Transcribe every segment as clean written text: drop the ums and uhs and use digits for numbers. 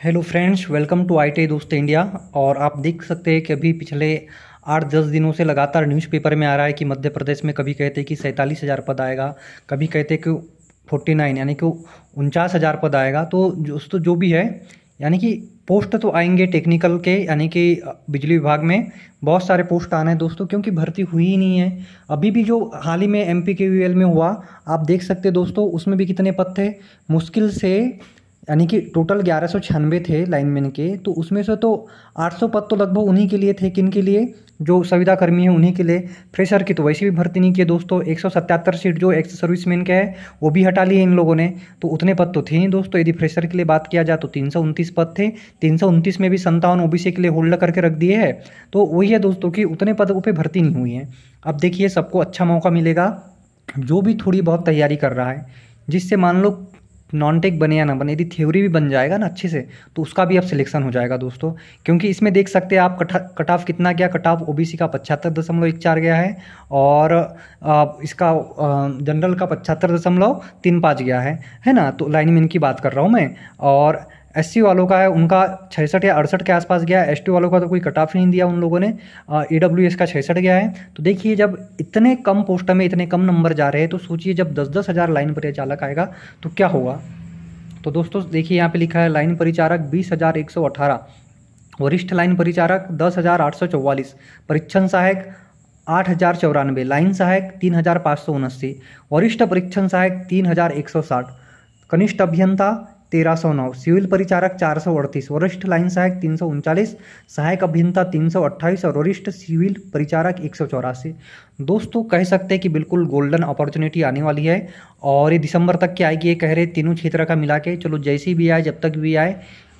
Hello friends, welcome to ITI दोस्त India. और आप देख सकते हैं कि अभी पिछले 8-10 दिनों से लगातार न्यूज़पेपर में आ रहा है कि मध्य प्रदेश में कभी कहते हैं कि 47,000 पद आएगा, कभी कहते हैं कि 49 यानी कि 49,000 पद आएगा। तो दोस्तों जो भी है यानी कि पोस्ट तो आएंगे टेक्निकल के, यानी कि बिजली विभाग में बहुत सारे पोस्ट आने हैं दोस्तों, क्योंकि भर्ती हुई ही नहीं है। अभी भी जो हाल ही में MPKVL में हुआ, आप देख सकते हैं दोस्तों, उसमें भी कितने पद थे, मुश्किल से यानी कि टोटल 1196 थे लाइनमैन के। तो उसमें से तो 800 पद तो लगभग उन्हीं के लिए थे, किन के लिए, जो संविदा कर्मी है उन्हीं के लिए। फ्रेशर की तो वैसे भी भर्ती नहीं की दोस्तों। 177 सीट जो एक्स सर्विसमैन के है वो भी हटा लिए इन लोगों ने, तो उतने पद तो थे ही दोस्तों। यदि फ्रेशर के लिए बात किया जाए तो 329 पद थे, 329 में भी 57 OBC के लिए होल्ड करके रख दिए हैं। तो वही है दोस्तों कि उतने पदों पर भर्ती नहीं हुई है। अब देखिए, सबको अच्छा मौका मिलेगा जो भी थोड़ी बहुत तैयारी कर रहा है, जिससे मान लो नॉन टेक बने या ना बने, यदि थ्योरी भी बन जाएगा ना अच्छे से, तो उसका भी अब सिलेक्शन हो जाएगा दोस्तों। क्योंकि इसमें देख सकते हैं आप कट ऑफ कितना गया। कट ऑफ OBC का 75.14 गया है, और इसका जनरल का 75.35 गया है ना। तो लाइनमैन की बात कर रहा हूँ मैं। और SC वालों का है, उनका 66 या 68 के आसपास गया है। ST वालों का तो कोई कट ऑफ नहीं दिया उन लोगों ने। EWS का 66 गया है। तो देखिए, जब इतने कम पोस्ट में इतने कम नंबर जा रहे हैं, तो सोचिए जब 10-10 हज़ार लाइन परिचालक आएगा तो क्या होगा। तो दोस्तों देखिए, यहाँ पे लिखा है लाइन परिचारक 20,118, वरिष्ठ लाइन परिचारक 10,844, परीक्षण सहायक 8,094, लाइन सहायक 3,579, वरिष्ठ परीक्षण सहायक 3,160, कनिष्ठ अभियंता 1,309, सिविल परिचारक 438, वरिष्ठ लाइन सहायक 339, सहायक अभियंता 328 और वरिष्ठ सिविल परिचारक 184। दोस्तों कह सकते हैं कि बिल्कुल गोल्डन अपॉर्चुनिटी आने वाली है, और ये दिसंबर तक की आएगी, ये कह रहे तीनों क्षेत्र का मिला के। चलो जैसी भी आए, जब तक भी आए,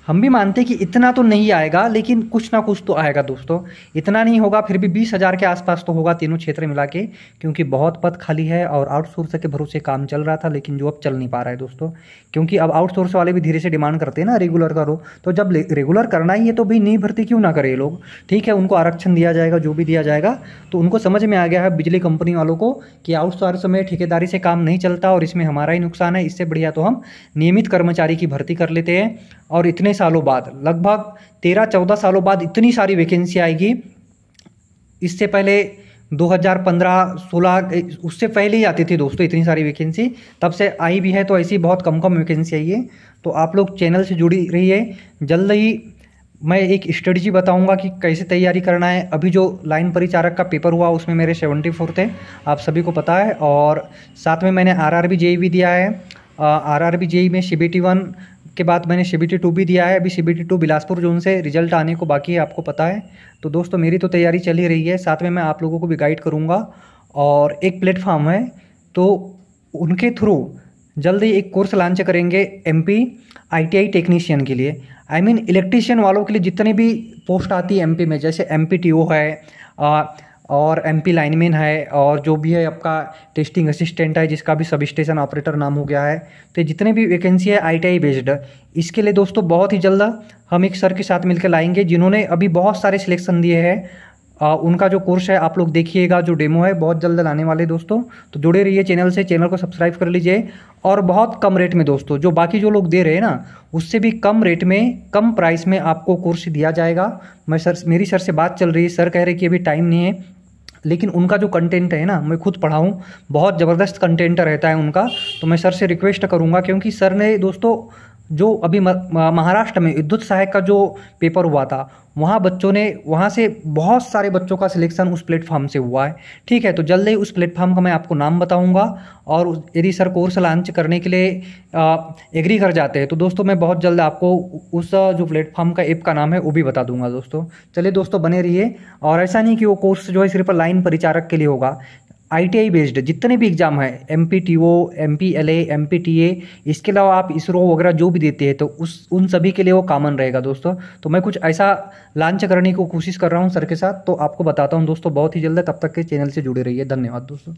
हम भी मानते हैं कि इतना तो नहीं आएगा, लेकिन कुछ ना कुछ तो आएगा दोस्तों। इतना नहीं होगा, फिर भी 20,000 के आसपास तो होगा तीनों क्षेत्र मिला के, क्योंकि बहुत पद खाली है और आउटसोर्स के भरोसे काम चल रहा था, लेकिन जो अब चल नहीं पा रहा है दोस्तों। क्योंकि अब आउटसोर्स वाले भी धीरे से डिमांड करते हैं ना, रेगुलर करो। तो जब रेगुलर करना ही है तो भी नई भर्ती क्यों ना करे ये लोग। ठीक है, उनको आरक्षण दिया जाएगा, जो भी दिया जाएगा। तो उनको समझ में आ गया है बिजली कंपनी वालों को कि आउटसोर्स में ठेकेदारी से काम नहीं चलता और इसमें हमारा ही नुकसान है। इससे बढ़िया तो हम नियमित कर्मचारी की भर्ती कर लेते हैं। और इतने सालों बाद, लगभग 13-14 सालों बाद इतनी सारी वैकेंसी आएगी। इससे पहले 2015-16 उससे पहले ही आती थी दोस्तों इतनी सारी वैकेंसी, तब से आई भी है। तो ऐसी बहुत कम वैकेंसी आई है। तो आप लोग चैनल से जुड़ी रहिए। जल्द ही मैं एक स्ट्रेटजी बताऊंगा कि कैसे तैयारी करना है। अभी जो लाइन परिचारक का पेपर हुआ उसमें मेरे 74 थे, आप सभी को पता है। और साथ में मैंने RRB JEE भी दिया है। RRB JEE में CBT 1 के बाद मैंने CBT 2 भी दिया है। अभी CBT 2 बिलासपुर जोन से रिजल्ट आने को बाकी है, आपको पता है। तो दोस्तों मेरी तो तैयारी चल ही रही है, साथ में मैं आप लोगों को भी गाइड करूंगा। और एक प्लेटफॉर्म है, तो उनके थ्रू जल्द ही एक कोर्स लॉन्च करेंगे MP ITI टेक्नीशियन के लिए। I मीन इलेक्ट्रीशियन वालों के लिए जितने भी पोस्ट आती है MP में, जैसे MPTO है और MP लाइनमैन है, और जो भी है आपका टेस्टिंग असिस्टेंट है, जिसका भी सब स्टेशन ऑपरेटर नाम हो गया है। तो जितने भी वैकेंसी है ITI बेस्ड, इसके लिए दोस्तों बहुत ही जल्द हम एक सर के साथ मिलकर लाएंगे, जिन्होंने अभी बहुत सारे सिलेक्शन दिए हैं। उनका जो कोर्स है आप लोग देखिएगा, जो डेमो है बहुत जल्द लाने वाले दोस्तों। तो जुड़े रहिए चैनल से, चैनल को सब्सक्राइब कर लीजिए। और बहुत कम रेट में दोस्तों, जो बाकी जो लोग दे रहे हैं ना, उससे भी कम रेट में, कम प्राइस में आपको कोर्स दिया जाएगा। मेरी सर से बात चल रही है, सर कह रहे कि अभी टाइम नहीं है, लेकिन उनका जो कंटेंट है ना, मैं खुद पढ़ा हूँ, बहुत ज़बरदस्त कंटेंट रहता है उनका। तो मैं सर से रिक्वेस्ट करूँगा, क्योंकि सर ने दोस्तों जो अभी महाराष्ट्र में विद्युत सहायक का जो पेपर हुआ था, वहाँ से बहुत सारे बच्चों का सिलेक्शन उस प्लेटफॉर्म से हुआ है। ठीक है, तो जल्द ही उस प्लेटफॉर्म का मैं आपको नाम बताऊंगा। और यदि सर कोर्स लॉन्च करने के लिए एग्री कर जाते हैं, तो दोस्तों मैं बहुत जल्द आपको उस जो प्लेटफॉर्म का ऐप का नाम है वो भी बता दूंगा दोस्तों। चलिए दोस्तों, बने रहिए। और ऐसा नहीं कि वो कोर्स जो है सिर्फ लाइन परिचारक के लिए होगा, ITI बेस्ड जितने भी एग्जाम है, MPTO, MPLA, MPTA, इसके अलावा आप ISRO वगैरह जो भी देते हैं, तो उन सभी के लिए वो कॉमन रहेगा दोस्तों। तो मैं कुछ ऐसा लॉन्च करने की कोशिश कर रहा हूँ सर के साथ, तो आपको बताता हूँ दोस्तों बहुत ही जल्द। तब तक के चैनल से जुड़े रहिए। धन्यवाद दोस्तों।